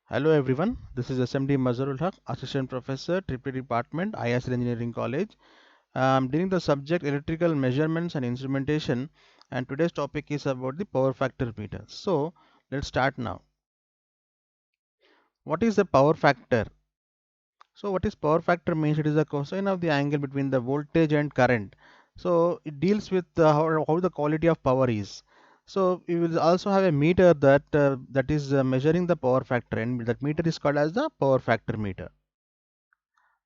Hello everyone, this is SMD Mazharul Haq, Assistant Professor, Triple Department, IISL Engineering College. I'm dealing the subject electrical measurements and instrumentation, and today's topic is about the power factor meter. So let's start now. What is the power factor? So what is power factor means? It is the cosine of the angle between the voltage and current. So it deals with how the quality of power is. So we will also have a meter that is measuring the power factor, and that meter is called as the power factor meter.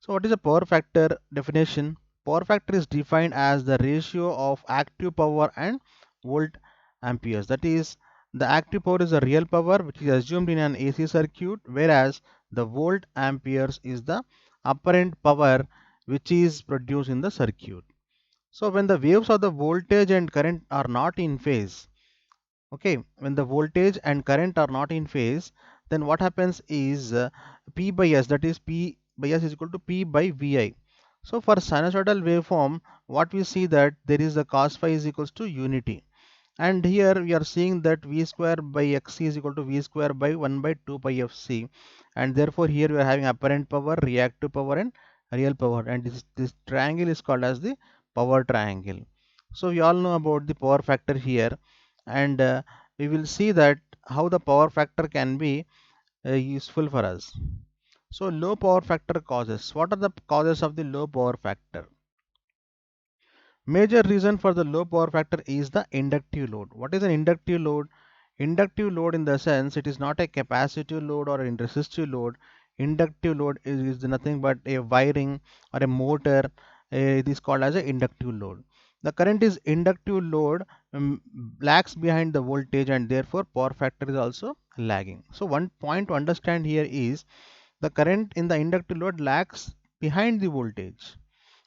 So what is a power factor definition? Power factor is defined as the ratio of active power and volt amperes. That is, the active power is the real power which is assumed in an AC circuit, whereas the volt amperes is the apparent power which is produced in the circuit. So when the waves of the voltage and current are not in phase, okay, when the voltage and current are not in phase, then what happens is P by S, that is P by S is equal to P by VI. So for sinusoidal waveform, what we see that there is the cos phi is equals to unity. And here we are seeing that V square by Xc is equal to V square by 1 by 2 pi Fc. And therefore here we are having apparent power, reactive power and real power. And this triangle is called as the power triangle. So we all know about the power factor here, and we will see that how the power factor can be useful for us. So low power factor causes. What are the causes of the low power factor? Major reason for the low power factor is the inductive load. What is an inductive load? Inductive load in the sense it is not a capacitive load or a resistive load. Inductive load is nothing but a wiring or a motor. It is called as an inductive load. The current is inductive load lags behind the voltage, and therefore power factor is also lagging. So one point to understand here is the current in the inductive load lags behind the voltage,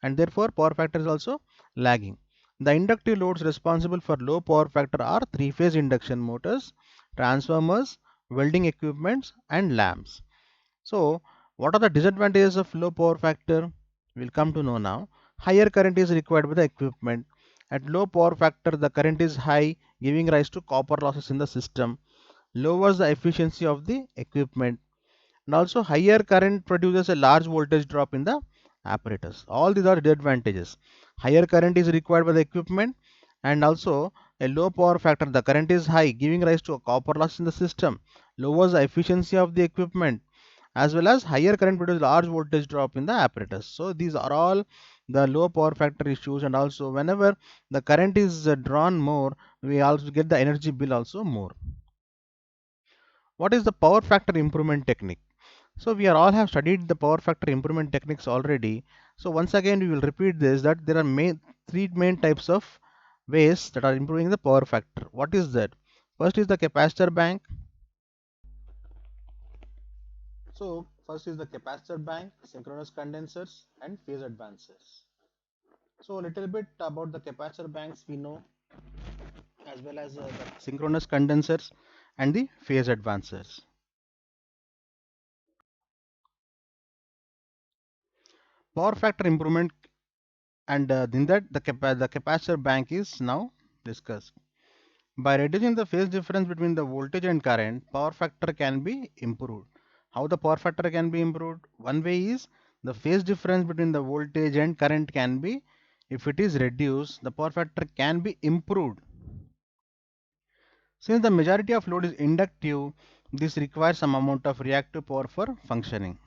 and therefore power factor is also lagging. The inductive loads responsible for low power factor are three-phase induction motors, transformers, welding equipments and lamps. So what are the disadvantages of low power factor? We'll come to know now. Higher current is required by the equipment. At low power factor, the current is high, giving rise to copper losses in the system, lowers the efficiency of the equipment, and also higher current produces a large voltage drop in the apparatus. All these are disadvantages. Higher current is required by the equipment, and also a low power factor, the current is high, giving rise to a copper loss in the system, lowers the efficiency of the equipment, as well as higher current produces large voltage drop in the apparatus. So these are all the low power factor issues, and also whenever the current is drawn more, we also get the energy bill also more. What is the power factor improvement technique? So we are all have studied the power factor improvement techniques already. So once again we will repeat this, that there are three main types of ways that are improving the power factor. What is that? First is the capacitor bank. So first is the capacitor bank, synchronous condensers and phase advancers. So a little bit about the capacitor banks we know, as well as the synchronous condensers and the phase advancers. Power factor improvement, and in that the capacitor bank is now discussed. By reducing the phase difference between the voltage and current, power factor can be improved. How the power factor can be improved? One way is the phase difference between the voltage and current can be, if it is reduced, the power factor can be improved. Since the majority of load is inductive, this requires some amount of reactive power for functioning.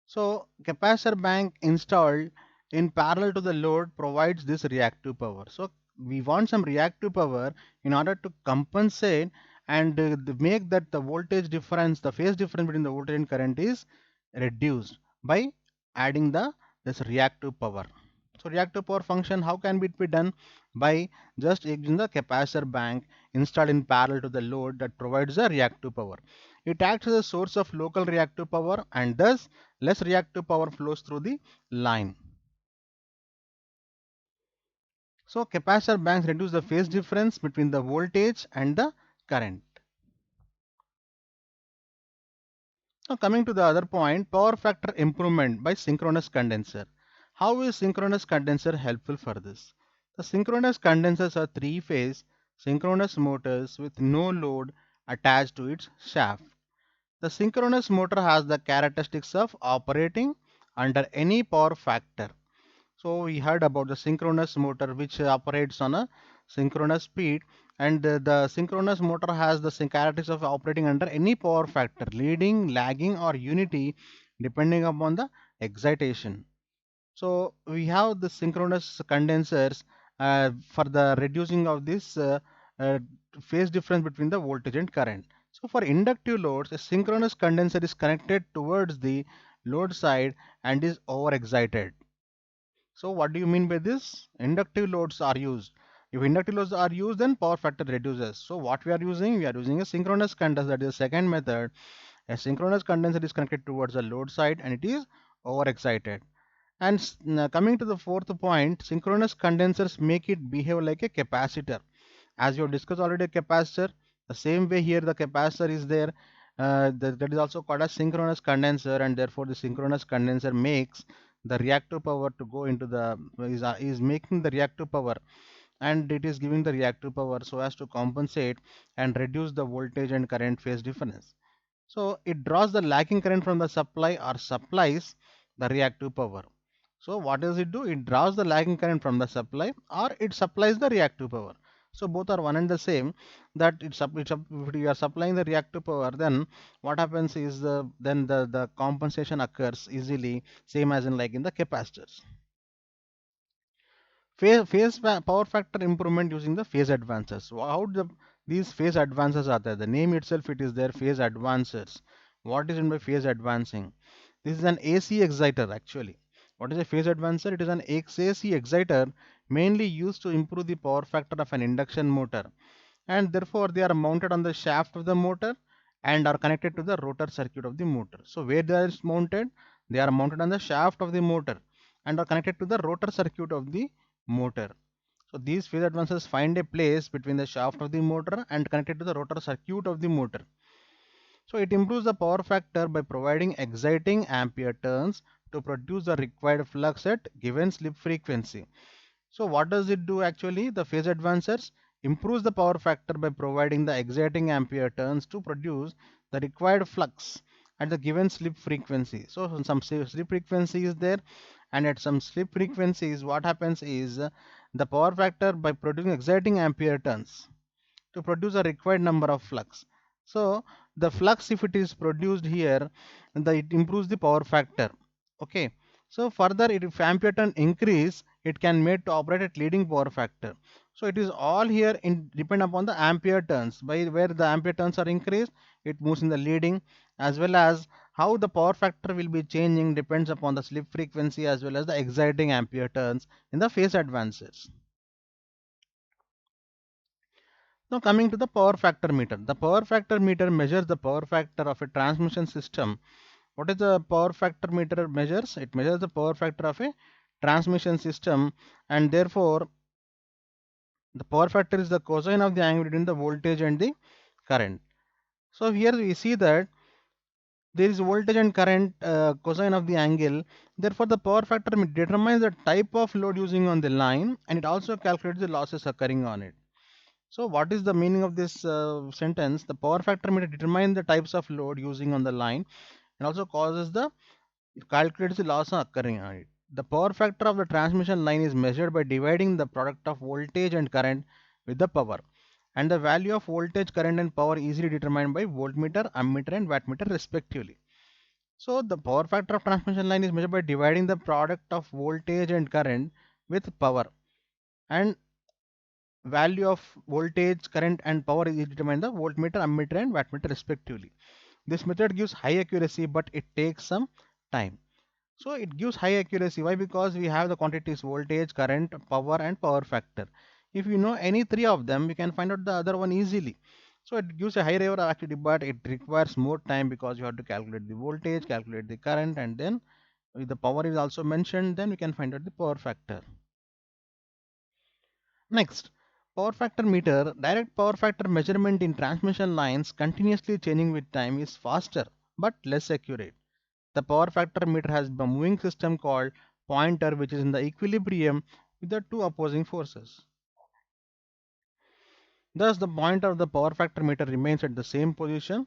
So capacitor bank installed in parallel to the load provides this reactive power. So we want some reactive power in order to compensate and make that the voltage difference, the phase difference between the voltage and current is reduced by adding this reactive power. So reactive power function, how can it be done? By just using the capacitor bank installed in parallel to the load that provides the reactive power. It acts as a source of local reactive power, and thus less reactive power flows through the line. So capacitor banks reduce the phase difference between the voltage and the current. Now coming to the other point, power factor improvement by synchronous condenser. How is synchronous condenser helpful for this? The synchronous condensers are three-phase synchronous motors with no load attached to its shaft. The synchronous motor has the characteristics of operating under any power factor. So we heard about the synchronous motor which operates on a synchronous speed, and the synchronous motor has the characteristics of operating under any power factor, leading, lagging or unity depending upon the excitation. So we have the synchronous condensers for the reducing of this uh, phase difference between the voltage and current. So for inductive loads, a synchronous condenser is connected towards the load side and is overexcited. So what do you mean by this? Inductive loads are used. If inductive loads are used, then power factor reduces. So what we are using? We are using a synchronous condenser. That is the second method. A synchronous condenser is connected towards the load side and it is overexcited. And coming to the fourth point, synchronous condensers make it behave like a capacitor. As you have discussed already, a capacitor, the same way here the capacitor is there. That is also called a synchronous condenser, and therefore the synchronous condenser makes the reactive power to go into the is making the reactive power, and it is giving the reactive power so as to compensate and reduce the voltage and current phase difference. So it draws the lagging current from the supply or supplies the reactive power. So what does it do? It draws the lagging current from the supply or it supplies the reactive power. So both are one and the same. That if you are supplying the reactive power, then what happens is the compensation occurs easily, same as in like in the capacitors. Power factor improvement using the phase advancers. So how these phase advancers are there? The name itself it is there, phase advancers. What is in by phase advancing? This is an AC exciter actually. What is a phase advancer? It is an AC exciter mainly used to improve the power factor of an induction motor, and therefore they are mounted on the shaft of the motor and are connected to the rotor circuit of the motor. So where they are mounted? They are mounted on the shaft of the motor and are connected to the rotor circuit of the motor. So these phase advancers find a place between the shaft of the motor and connected to the rotor circuit of the motor. So it improves the power factor by providing exciting ampere turns to produce the required flux at given slip frequency. So what does it do actually? The phase advancers improves the power factor by providing the exciting ampere turns to produce the required flux at the given slip frequency. So some slip frequency is there, and at some slip frequencies what happens is the power factor by producing exciting ampere turns to produce a required number of flux. So the flux if it is produced here, it improves the power factor. Okay. So further if ampere turn increase, it can made to operate at leading power factor. So it is all here in depend upon the ampere turns. By where the ampere turns are increased, it moves in the leading, as well as how the power factor will be changing depends upon the slip frequency as well as the exciting ampere turns in the phase advances. Now coming to the power factor meter. The power factor meter measures the power factor of a transmission system. What is the power factor meter measures? It measures the power factor of a transmission system, and therefore the power factor is the cosine of the angle between the voltage and the current. So here we see that there is voltage and current cosine of the angle. Therefore the power factor determines the type of load using on the line, and it also calculates the losses occurring on it. So what is the meaning of this sentence? The power factor meter determines the types of load using on the line and also causes the it calculates the loss occurring on it. The power factor of the transmission line is measured by dividing the product of voltage and current with the power. And the value of voltage, current and power is easily determined by voltmeter, ammeter and wattmeter respectively. So the power factor of transmission line is measured by dividing the product of voltage and current with power. And value of voltage, current and power is determined the voltmeter, ammeter and wattmeter respectively. This method gives high accuracy but it takes some time. So it gives high accuracy. Why? Because we have the quantities voltage, current, power and power factor. If you know any three of them, you can find out the other one easily. So it gives a high rate of accuracy, but it requires more time because you have to calculate the voltage, calculate the current, and then if the power is also mentioned, then we can find out the power factor. Next, power factor meter. Direct power factor measurement in transmission lines continuously changing with time is faster but less accurate. The power factor meter has a moving system called pointer which is in the equilibrium with the two opposing forces. Thus the pointer of the power factor meter remains at the same position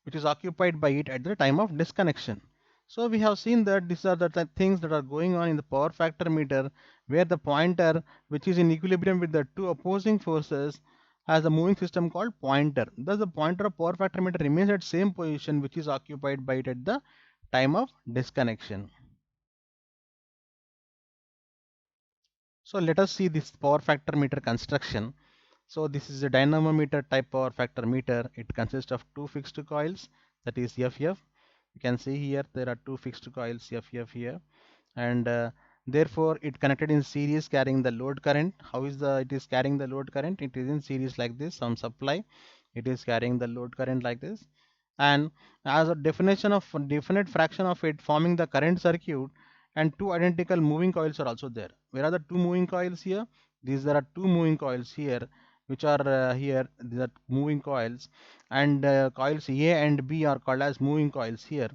which is occupied by it at the time of disconnection. So we have seen that these are the things that are going on in the power factor meter, where the pointer, which is in equilibrium with the two opposing forces, has a moving system called pointer. Thus the pointer of power factor meter remains at same position which is occupied by it at the time of disconnection. So let us see this power factor meter construction. So this is a dynamometer type power factor meter. It consists of two fixed coils, that is FF. You can see here there are two fixed coils FF here, and therefore it connected in series carrying the load current. How is the it is carrying the load current? It is in series like this, some supply. It is carrying the load current like this, and as a definition of definite fraction of it forming the current circuit, and two identical moving coils are also there. Where are the two moving coils here? These there are two moving coils here, which are here. These are moving coils, and coils A and B are called as moving coils here.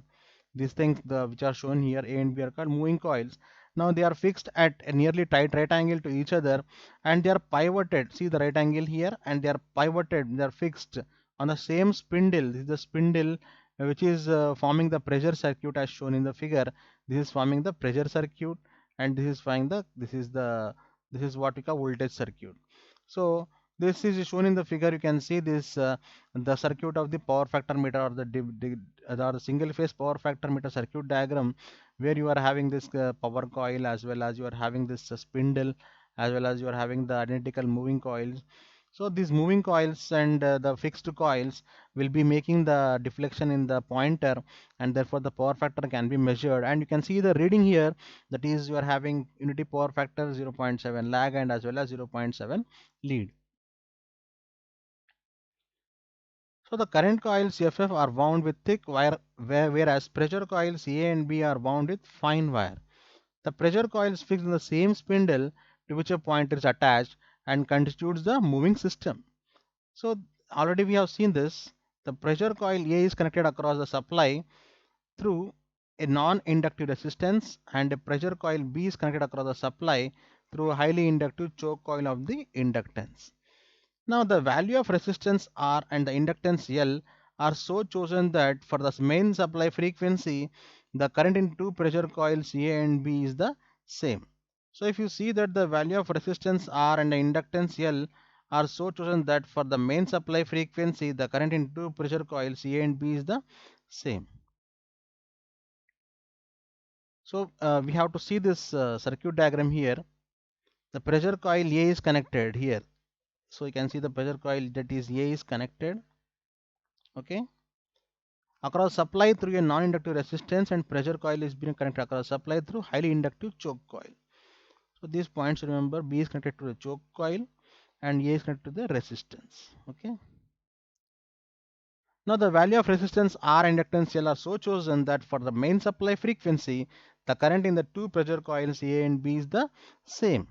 These things which are shown here, A and B, are called moving coils. Now they are fixed at a nearly tight right angle to each other, and they are pivoted. See the right angle here, and they are pivoted. They are fixed on the same spindle. This is the spindle which is forming the pressure circuit as shown in the figure. This is forming the pressure circuit, and this is forming the this is what we call voltage circuit. So this is shown in the figure. You can see this the circuit of the power factor meter, or the single phase power factor meter circuit diagram, where you are having this power coil, as well as you are having this spindle, as well as you are having the identical moving coils. So these moving coils and the fixed coils will be making the deflection in the pointer, and therefore the power factor can be measured, and you can see the reading here. That is, you are having unity power factor 0.7 lag, and as well as 0.7 lead. So the current coils FF are wound with thick wire, whereas pressure coils A and B are wound with fine wire. The pressure coil is fixed in the same spindle to which a pointer is attached and constitutes the moving system. So already we have seen this. The pressure coil A is connected across the supply through a non-inductive resistance, and a pressure coil B is connected across the supply through a highly inductive choke coil of the inductance. Now the value of resistance R and the inductance L are so chosen that for the main supply frequency, the current in two pressure coils A and B is the same. So if you see that the value of resistance R and the inductance L are so chosen that for the main supply frequency, the current in two pressure coils A and B is the same. So we have to see this circuit diagram here. The pressure coil A is connected here. So you can see the pressure coil, that is A, is connected. Okay. Across supply through a non-inductive resistance, and pressure coil is being connected across supply through highly inductive choke coil. So these points, remember, B is connected to the choke coil and A is connected to the resistance. Okay. Now the value of resistance R and inductance L are so chosen that for the main supply frequency, the current in the two pressure coils A and B is the same.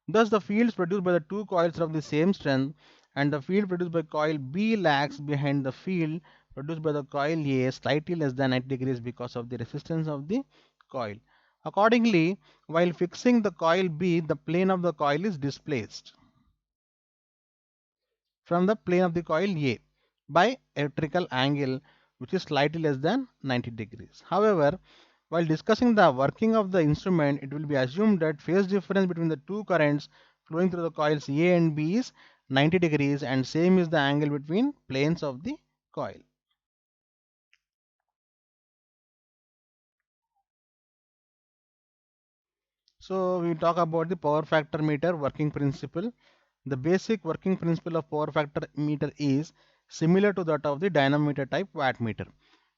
Thus the fields produced by the two coils are of the same strength, and the field produced by coil B lags behind the field produced by the coil A slightly less than 90 degrees because of the resistance of the coil. Accordingly, while fixing the coil B, the plane of the coil is displaced from the plane of the coil A by electrical angle, which is slightly less than 90 degrees. However, while discussing the working of the instrument, it will be assumed that phase difference between the two currents flowing through the coils A and B is 90 degrees, and same is the angle between planes of the coil. So we talk about the power factor meter working principle. The basic working principle of power factor meter is similar to that of the dynamometer type wattmeter.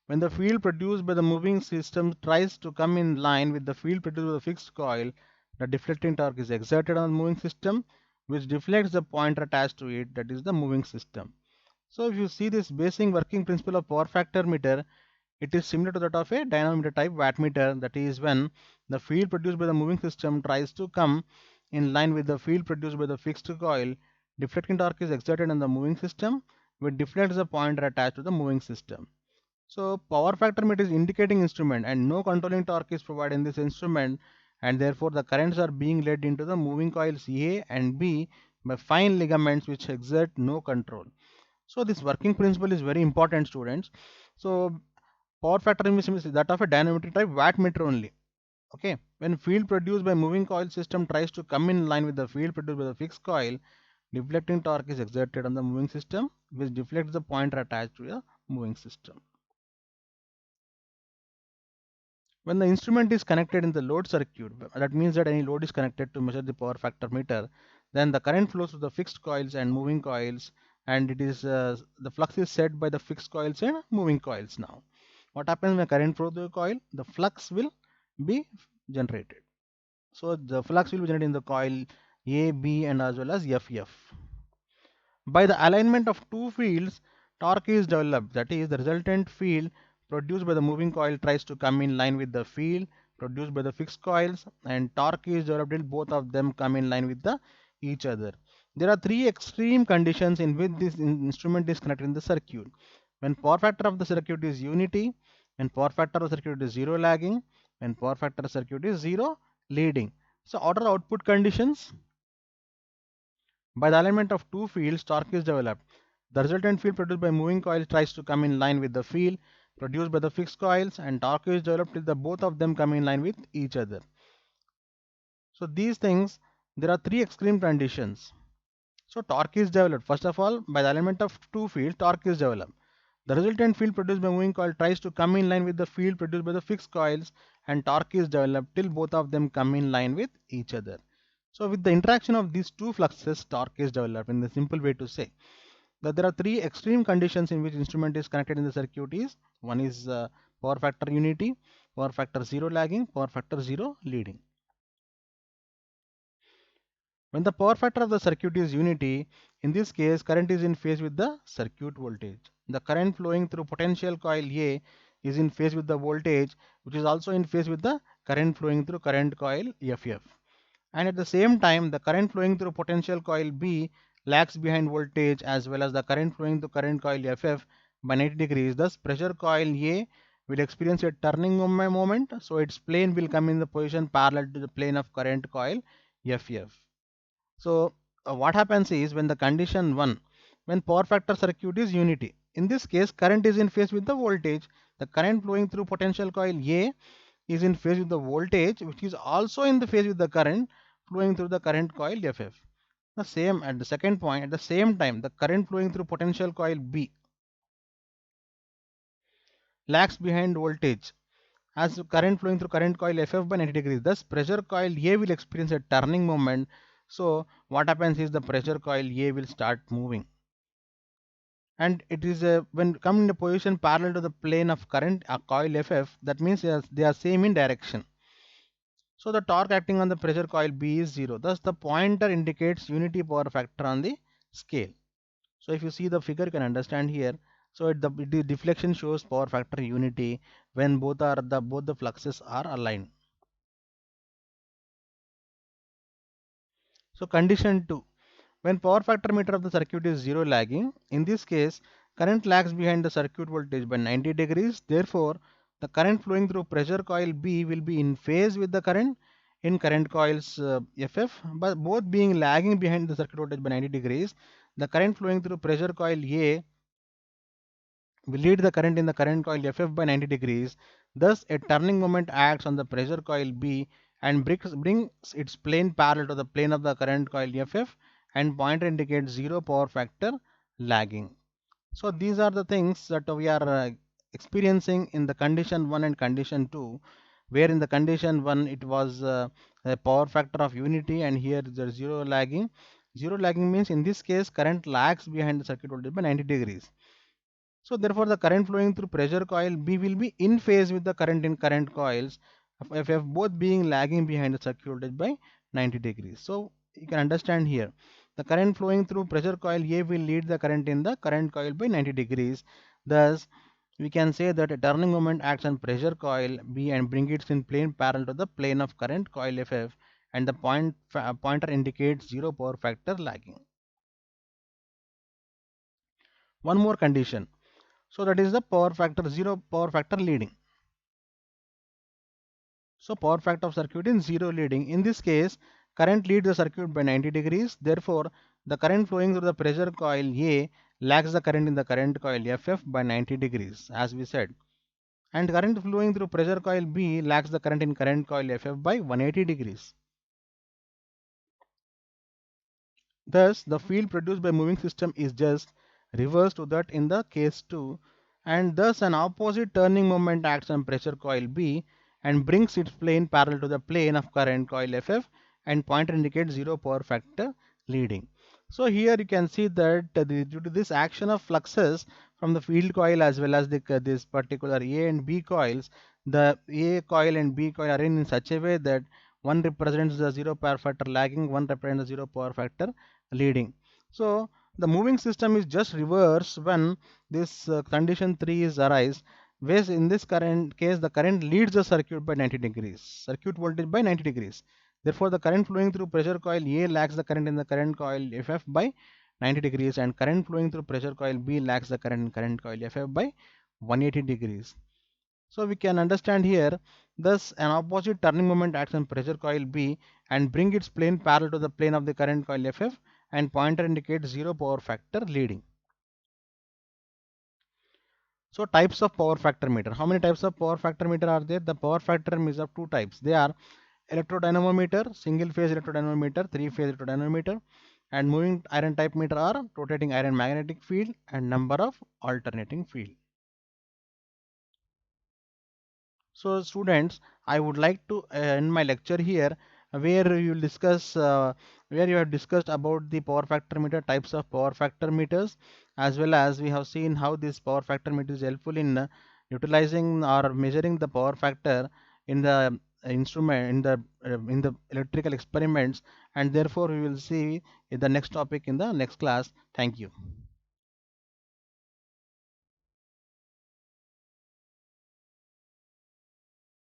When the field produced by the moving system tries to come in line with the field produced by the fixed coil, the deflecting torque is exerted on the moving system, which deflects the pointer attached to it, that is the moving system. So if you see this basic working principle of power factor meter, it is similar to that of a dynamometer type wattmeter. That is, when the field produced by the moving system tries to come in line with the field produced by the fixed coil, deflecting torque is exerted on the moving system, which deflects the pointer attached to the moving system. So power factor meter is indicating instrument, and no controlling torque is provided in this instrument, and therefore the currents are being led into the moving coils A and B by fine ligaments which exert no control. So this working principle is very important, students. So power factor is that of a dynamometer type wattmeter only. Okay, when field produced by moving coil system tries to come in line with the field produced by the fixed coil, deflecting torque is exerted on the moving system, which deflects the pointer attached to the moving system. When the instrument is connected in the load circuit, that means that any load is connected to measure the power factor meter, then the current flows through the fixed coils and moving coils, and it is the flux is set by the fixed coils and moving coils. Now, what happens when current flows through the coil? The flux will be generated. So the flux will be generated in the coil A, B, and as well as FF. By the alignment of two fields, torque is developed. That is, the resultant field produced by the moving coil tries to come in line with the field produced by the fixed coils, and torque is developed till both of them come in line with each other. There are three extreme conditions in which this instrument is connected in the circuit. When power factor of the circuit is unity, when power factor of the circuit is zero lagging, when power factor of the circuit is zero leading. So, what are the output conditions? By the alignment of two fields, torque is developed. The resultant field produced by moving coil tries to come in line with the field produced by the fixed coils, and torque is developed till the both of them come in line with each other. So these things, there are three extreme conditions. So torque is developed. First of all, by the alignment of two fields, torque is developed. The resultant field produced by moving coil tries to come in line with the field produced by the fixed coils, and torque is developed till both of them come in line with each other. So with the interaction of these two fluxes, torque is developed. In the simple way to say that there are three extreme conditions in which instrument is connected in the circuit is one is power factor unity, power factor zero lagging, power factor zero leading. When the power factor of the circuit is unity, in this case current is in phase with the circuit voltage. The current flowing through potential coil A is in phase with the voltage, which is also in phase with the current flowing through current coil FF. And at the same time, the current flowing through potential coil B lags behind voltage as well as the current flowing through current coil FF by 90 degrees. Thus, pressure coil A will experience a turning moment, so its plane will come in the position parallel to the plane of current coil FF. So what happens is when the condition 1, when power factor circuit is unity, in this case current is in phase with the voltage, the current flowing through potential coil A is in phase with the voltage, which is also in the phase with the current flowing through the current coil FF. The same at the second point, at the same time, the current flowing through potential coil B lags behind voltage as current flowing through current coil FF by 90 degrees. Thus, pressure coil A will experience a turning moment. So, what happens is the pressure coil A will start moving. And it is when come in a position parallel to the plane of current coil FF, that means they are same in direction. So the torque acting on the pressure coil B is 0. Thus the pointer indicates unity power factor on the scale. So if you see the figure, you can understand here. So the deflection shows power factor unity when both the fluxes are aligned. So condition 2. When power factor meter of the circuit is 0 lagging, in this case current lags behind the circuit voltage by 90 degrees. Therefore, the current flowing through pressure coil B will be in phase with the current in current coils FF, but both being lagging behind the circuit voltage by 90 degrees. The current flowing through pressure coil A will lead the current in the current coil FF by 90 degrees. Thus, a turning moment acts on the pressure coil B and brings its plane parallel to the plane of the current coil FF, and pointer indicates zero power factor lagging. So these are the things that we are experiencing in the condition 1 and condition 2, where in the condition 1 it was a power factor of unity, and here there is zero lagging. Zero lagging means in this case current lags behind the circuit voltage by 90 degrees. So therefore the current flowing through pressure coil B will be in phase with the current in current coils FF, both being lagging behind the circuit voltage by 90 degrees. So you can understand here the current flowing through pressure coil A will lead the current in the current coil by 90 degrees. Thus we can say that a turning moment acts on pressure coil B and bring it in plane parallel to the plane of current coil FF, and the pointer indicates zero power factor lagging. One more condition. So that is the power factor zero power factor leading. So power factor of circuit in zero leading. In this case, current leads the circuit by 90 degrees. Therefore, the current flowing through the pressure coil A lags the current in the current coil FF by 90 degrees, as we said. And current flowing through pressure coil B lags the current in current coil FF by 180 degrees. Thus, the field produced by moving system is just reversed to that in the case 2, and thus an opposite turning moment acts on pressure coil B and brings its plane parallel to the plane of current coil FF, and pointer indicates zero power factor leading. So here you can see that due to this action of fluxes from the field coil as well as this particular A and B coils, the A coil and B coil are arranged in such a way that one represents the zero power factor lagging, one represents the zero power factor leading. So the moving system is just reverse when this condition 3 is arise, where in this current case the current leads the circuit by 90 degrees, circuit voltage by 90 degrees. Therefore, the current flowing through pressure coil A lags the current in the current coil FF by 90 degrees, and current flowing through pressure coil B lags the current in current coil FF by 180 degrees. So we can understand here, thus an opposite turning moment acts on pressure coil B and bring its plane parallel to the plane of the current coil FF, and pointer indicates zero power factor leading. So types of power factor meter. How many types of power factor meter are there? The power factor is of two types. They are electrodynamometer, single phase electrodynamometer, three phase electrodynamometer, and moving iron type meter are rotating iron magnetic field and number of alternating field. So students, I would like to end my lecture here, where you will discuss where you have discussed about the power factor meter, types of power factor meters, as well as we have seen how this power factor meter is helpful in utilizing or measuring the power factor in the instrument in the electrical experiments, and therefore we will see the next topic in the next class. Thank you.